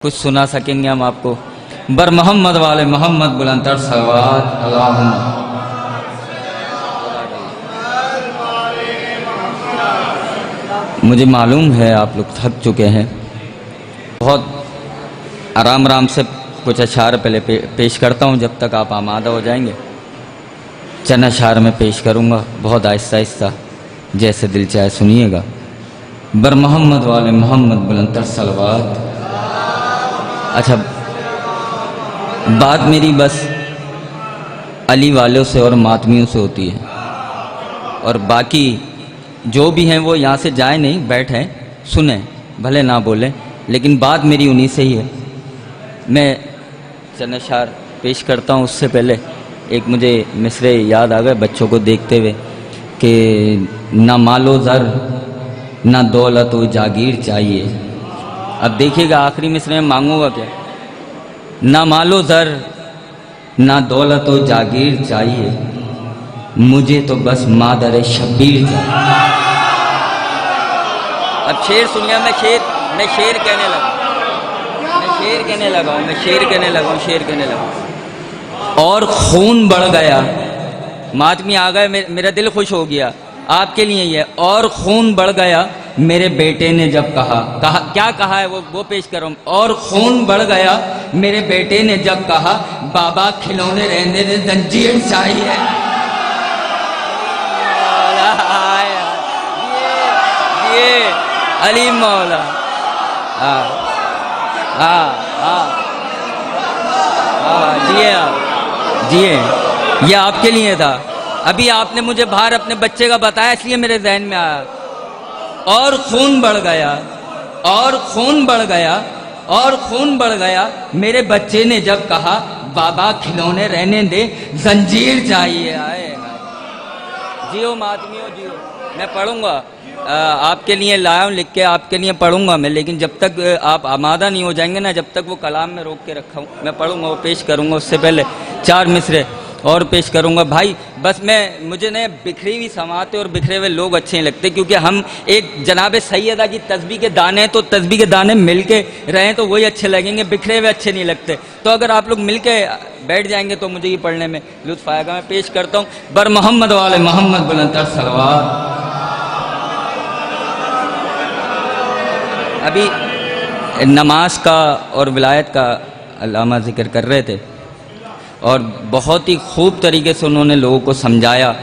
कुछ सुना सकेंगे हम आपको। बर मोहम्मद वाले मोहम्मद बुलंदतर सलवात अल्लाहुम्मा। मुझे मालूम है आप लोग थक चुके हैं, बहुत आराम आराम से कुछ अशार पहले पेश करता हूँ जब तक आप आमादा हो जाएंगे। चंद अशार में पेश करूँगा, बहुत आहिस्ता आहिस्ता, जैसे दिल चाहे सुनिएगा। बर मोहम्मद वाले मोहम्मद बुलंदतर सलवात। अच्छा, बात मेरी बस अली वालों से और मातमियों से होती है, और बाकी जो भी हैं वो यहाँ से जाए नहीं, बैठें सुने, भले ना बोलें, लेकिन बात मेरी उन्हीं से ही है। मैं चंद अशार पेश करता हूँ, उससे पहले एक मुझे मिसरे याद आ गए बच्चों को देखते हुए कि ना मालो ज़र ना दौलत व जागीर चाहिए। अब देखिएगा आखिरी मिसरे में मांगूंगा क्या। ना मालो ज़र ना दौलत व जागीर चाहिए, मुझे तो बस मादर शब्बीर चाहिए। अब शेर सुनिए, मैं शेर कहने लगा। और खून बढ़ गया, मातमी आ गए, मेरा दिल खुश हो गया, आपके लिए ही है। और खून बढ़ गया मेरे बेटे ने जब कहा क्या कहा है वो पेश कर रहा हूं। और खून बढ़ गया मेरे बेटे ने जब कहा, बाबा खिलौने रहने दे, जंजीर चाहिए। ये अली मौला। जिए, ये आपके लिए था। अभी आपने मुझे बाहर अपने बच्चे का बताया, इसलिए मेरे जहन में आया। और खून बढ़ गया, और खून बढ़ गया, और खून बढ़ गया मेरे बच्चे ने जब कहा, बाबा खिलौने रहने दे, जंजीर चाहिए। आए जियो मातमियों जियो। मैं पढ़ूंगा, आपके लिए लाया हूँ लिख के, आपके लिए पढ़ूंगा मैं, लेकिन जब तक आप आमादा नहीं हो जाएंगे ना, जब तक वो कलाम में रोक के रखा हूँ, मैं पढ़ूंगा, वो पेश करूंगा। उससे पहले चार मिसरे और पेश करूंगा। भाई बस मुझे न बिखरी हुई समाते और बिखरे हुए लोग अच्छे नहीं लगते, क्योंकि हम एक जनाब सैयदा की तस्बीह के दाने, तो तस्बीह के दाने मिल के रहें तो वही अच्छे लगेंगे, बिखरे हुए अच्छे नहीं लगते। तो अगर आप लोग मिल के बैठ जाएंगे तो मुझे ये पढ़ने में लुत्फ आएगा। मैं पेश करता हूँ बर मोहम्मद वाले मोहम्मद बुलंदतर सलवात। अभी नमाज का और विलायत का अल्लामा जिक्र कर रहे थे, और बहुत ही खूब तरीके से उन्होंने लोगों को समझाया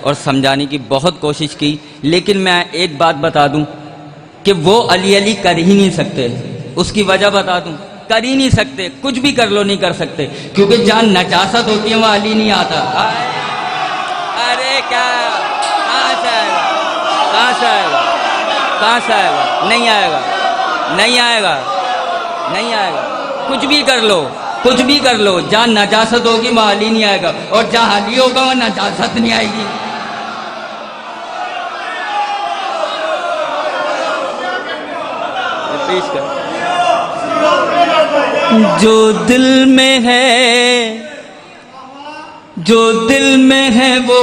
और समझाने की बहुत कोशिश की। लेकिन मैं एक बात बता दूं कि वो अली कर ही नहीं सकते। उसकी वजह बता दूं, कर ही नहीं सकते, कुछ भी कर लो नहीं कर सकते, क्योंकि जहाँ नजासत होती है वहाँ अली नहीं आता। अरे क्या, कहाँ से आएगा, कहाँ से आएगा, कहाँ से आएगा? नहीं आएगा, नहीं आएगा, नहीं आएगा। कुछ भी कर लो, कुछ भी कर लो, जहाँ नजासत होगी वहाँ अली नहीं आएगा, और जहाँ अली होगा वहाँ नजासत नहीं आएगी। पेश कर। जो दिल में है, जो दिल में है वो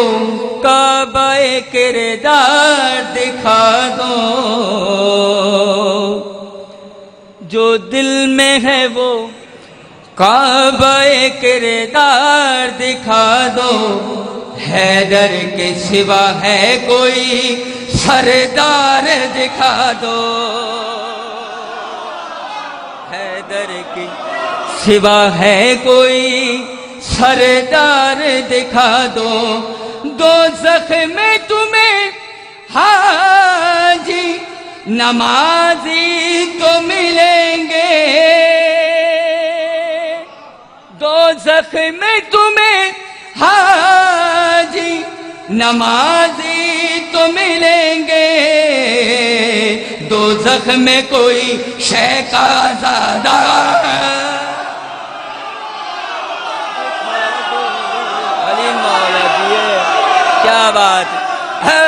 काबा-ए किरदार दिखा दो। जो दिल में है वो काबा-ए किरदार दिखा दो। हैदर के सिवा है कोई सरदार दिखा दो। हैदर के सिवा है कोई सरदार दिखा दो। दोज़ख में तुम्हें हाजी नमाजी तो मिलेंगे। दोज़ख में तुम्हें हाजी नमाजी तो मिलेंगे। दोज़ख में कोई शै का ज़ादा। अली मौला जी, क्या बात है,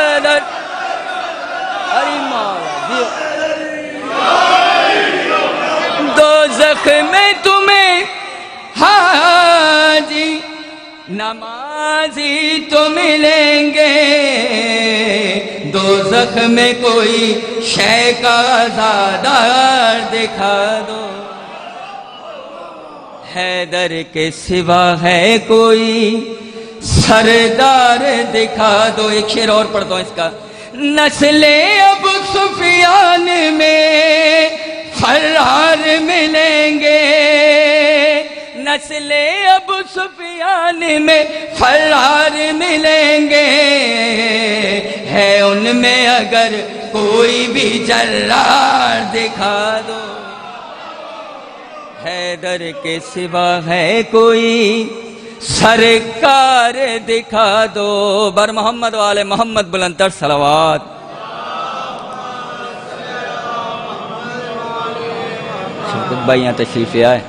अली मौला जी। दोज़ख में तुम्हें हाजी नमाजी तो मिलेंगे। दोज़ख में कोई शै का ज़ादार दिखा दो। हैदर के सिवा है कोई सरदार दिखा दो। एक शेर और पढ़ता हूं इसका। नस्ले अबू सुफियान में फरार मिलेंगे, नस्ले अबू सुफियान में फरार मिलेंगे, है उनमें अगर कोई भी जर्रार दिखा दो। हैदर के सिवा है कोई सरकार दिखा दो। बर मोहम्मद वाले मोहम्मद बुलंदर सलावत। शौकत भाई यहाँ तशरीफ आए,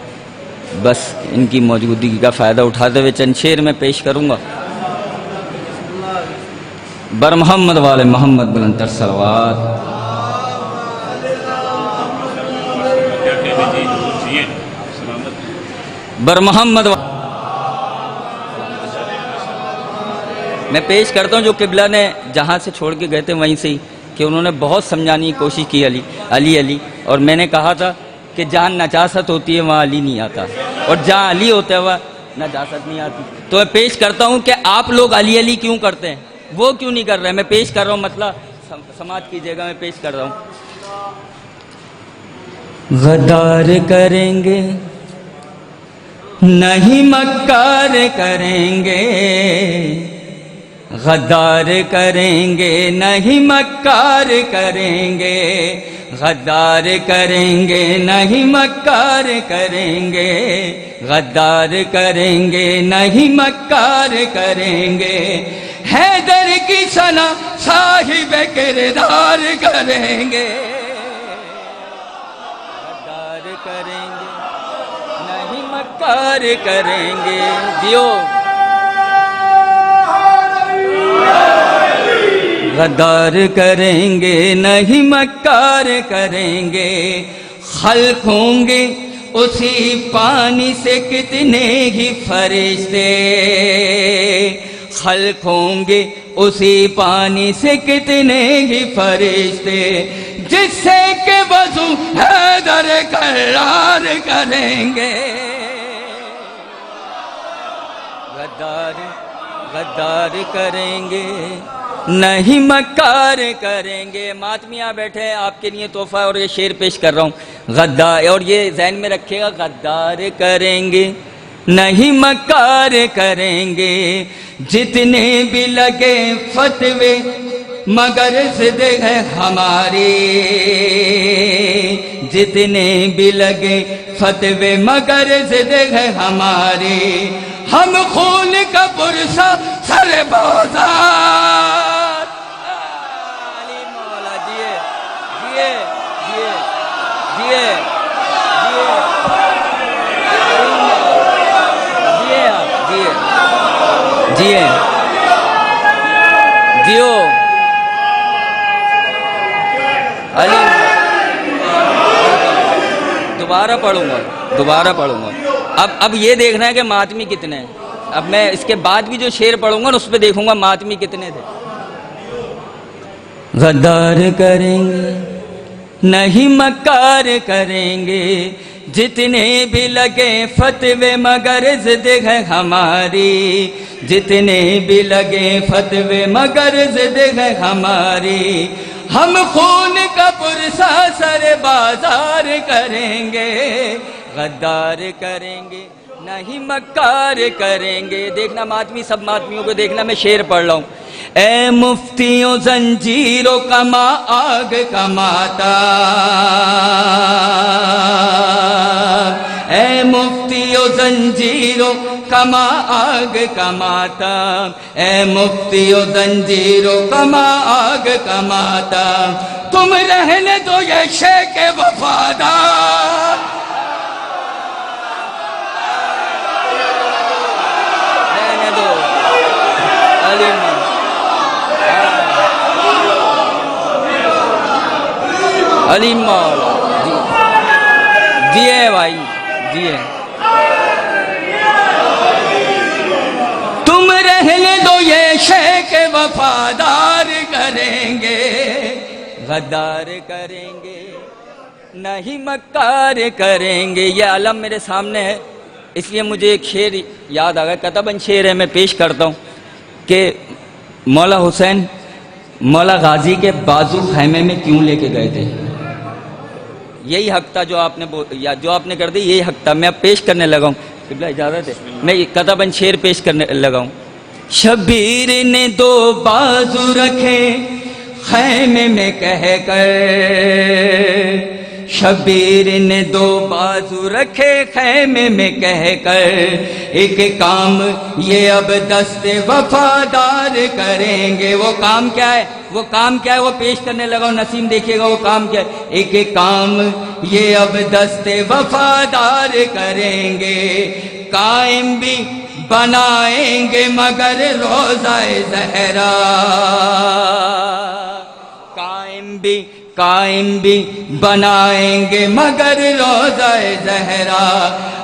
बस इनकी मौजूदगी का फ़ायदा उठाते हुए चंद शेर में पेश करूँगा। बर मोहम्मद वाले मोहम्मद बुलंदर सलावत। बर मोहम्मद मैं पेश करता हूँ जो किबला ने जहाँ से छोड़ के गए थे वहीं से ही, कि उन्होंने बहुत समझाने की कोशिश की अली अली अली, और मैंने कहा था कि जहाँ नजासत होती है वहाँ अली नहीं आता, और जहाँ अली होता है वहाँ नजासत नहीं आती। तो मैं पेश करता हूँ कि आप लोग अली अली क्यों करते हैं, वो क्यों नहीं कर रहे। मैं पेश कर रहा हूँ, मतलब समाज कीजिएगा, मैं पेश कर रहा हूँ। गद्दार करेंगे नहीं मक्कार करेंगे, गद्दार करेंगे नहीं मक्कार करेंगे, गद्दार करेंगे नहीं मक्कार करेंगे, गद्दार करेंगे नहीं मक्कार करेंगे, हैदर की सना साहिब किरदार करेंगे, गद्दार करेंगे नहीं मक्कार करेंगे। जियो गद्दार करेंगे नहीं मक्कार करेंगे, खल्क होंगे उसी पानी से कितने ही फरिश्ते, खल्क होंगे उसी पानी से कितने ही फरिश्ते, जिससे के वजू हैदर करार करेंगे। गद्दार गद्दार करेंगे नहीं मक्कार करेंगे। मातमिया बैठे हैं, आपके लिए तोहफा और ये शेर पेश कर रहा हूँ। गद्दार, और ये ज़हन में रखिएगा, गद्दार करेंगे नहीं मक्कार करेंगे, जितने भी लगे फतवे मगर ज़िद है हमारी, जितने भी लगे फतवे मगर ज़िद है हमारी, हम खून का पुरसा सर बाजार। अली मौला जिए जिए जिए जिए जिए आप जिए जिए जियो। अली दोबारा पढ़ूंगा। अब ये देखना है कि मातमी कितने हैं। अब मैं इसके बाद भी जो शेर पढ़ूंगा ना उस पर देखूंगा मातमी कितने थे। गद्दार करेंगे नहीं मक्कार करेंगे, जितने भी लगे फतवे मगर ज़िद है हमारी, जितने भी लगे फतवे मगर ज़िद है हमारी, हम खून का पुरसा सर बाजार करेंगे। गद्दार करेंगे नहीं मक्कार करेंगे। देखना मातमी, सब मातमियों को देखना, मैं शेर पढ़ रहा हूँ। ए मुफ्तियों जंजीरों कमा आग कमाता, ए मुफ्तियों जंजीरों कमा आग कमाता, ए मुफ्तियों जंजीरों कमा आग कमाता, तुम रहने दो ये शेख वफादार। रहने दो अली मौला जिए भाई जिए। तुम रहने दो ये शेख वफादार करेंगे, गद्दार करेंगे नहीं मक्कार करेंगे। ये आलम मेरे सामने है, इसलिए मुझे एक शेर याद आ गया, कतबन शेर है, मैं पेश करता हूँ कि मौला हुसैन मौला गाजी के बाजू खैमे में क्यों लेके गए थे। यही हक था जो आपने कर दी, यही हक था। मैं अब पेश करने लगा हूँ, इजाज़त है, मैं कतबन शेर पेश करने लगा हूँ। शबीर ने दो बाजू रखे खैमे में कह कर, शबीर ने दो बाजू रखे खैमे में कह कर, एक काम ये अब दस्ते वफादार करेंगे। वो काम क्या है, वो काम क्या है, वो पेश करने लगा, नसीम देखिएगा वो काम क्या है। एक काम ये अब दस्ते वफादार करेंगे, कायम भी बनाएंगे मगर रोज़ाए ज़हरा, कायम भी बनाएंगे मगर रोज़ाए ज़हरा।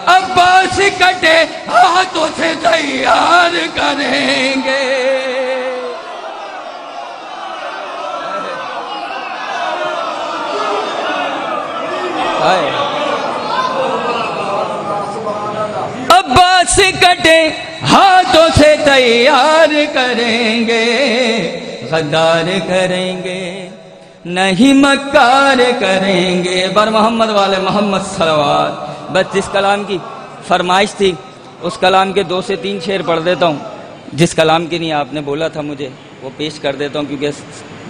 अब्बास कटे हाथों से तैयार करेंगे। अब्बास कटे हाथों से तैयार करेंगे, गद्दार करेंगे नहीं मक्कार करेंगे। बर मोहम्मद वाले मोहम्मद सलवात। बस जिस कलाम की फरमाइश थी उस कलाम के 2 से 3 शेर पढ़ देता हूँ। जिस कलाम की नहीं आपने बोला था मुझे वो पेश कर देता हूँ, क्योंकि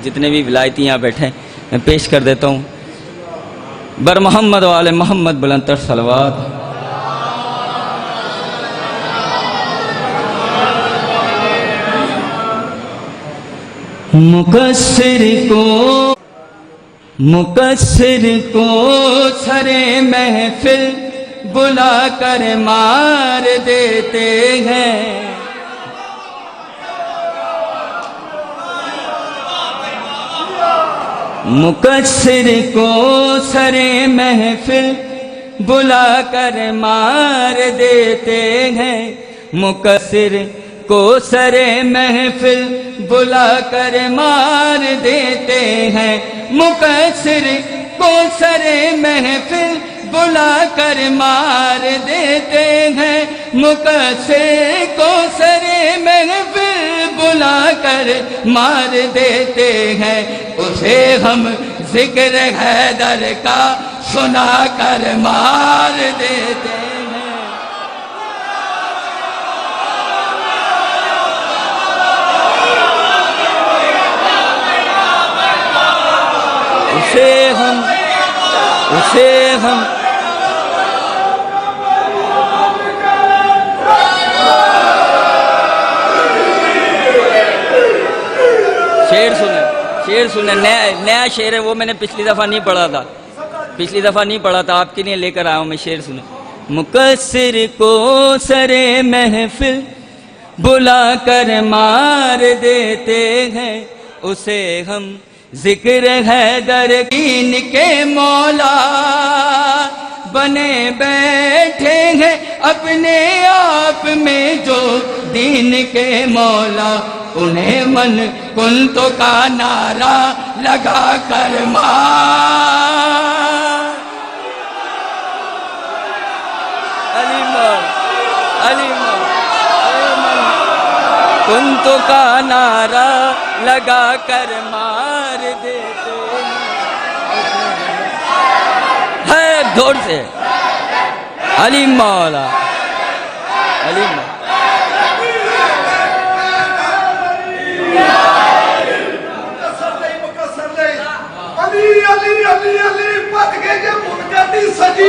जितने भी विलायती यहाँ बैठे हैं मैं पेश कर देता हूँ। बर मोहम्मद वाले मोहम्मद बुलंदतर सलवात। मुकस्सिर को सरे महफिल बुला कर मार देते हैं। मुकस्सिर को सरे महफिल बुला कर मार देते हैं। मुकस्सिर को सरे महफिल बुला कर मार देते हैं। मुकस्सिर को सरे महफिल बुला कर मार देते हैं। मुकस्सिर को सरे महफिल बुला कर मार देते हैं। उसे हम जिक्र हैदर का सुना कर मार देते हैं। उसे हम शेर सुने नया शेर है, वो मैंने पिछली दफा नहीं पढ़ा था, आपके लिए लेकर आया हूं मैं। शेर सुने। मुकस्सिर को सरे महफिल बुला कर मार देते हैं। उसे हम जिक्र हैदर दीन के मौला बने बैठे हैं। अपने आप में जो दीन के मौला, उन्हें मन कुंतो का नारा लगा कर मार। कुंतो का नारा लगा कर मार देते हैं। जोर से अली मौला, अली मौला। अली अली अली अली पत के मुनकती सजी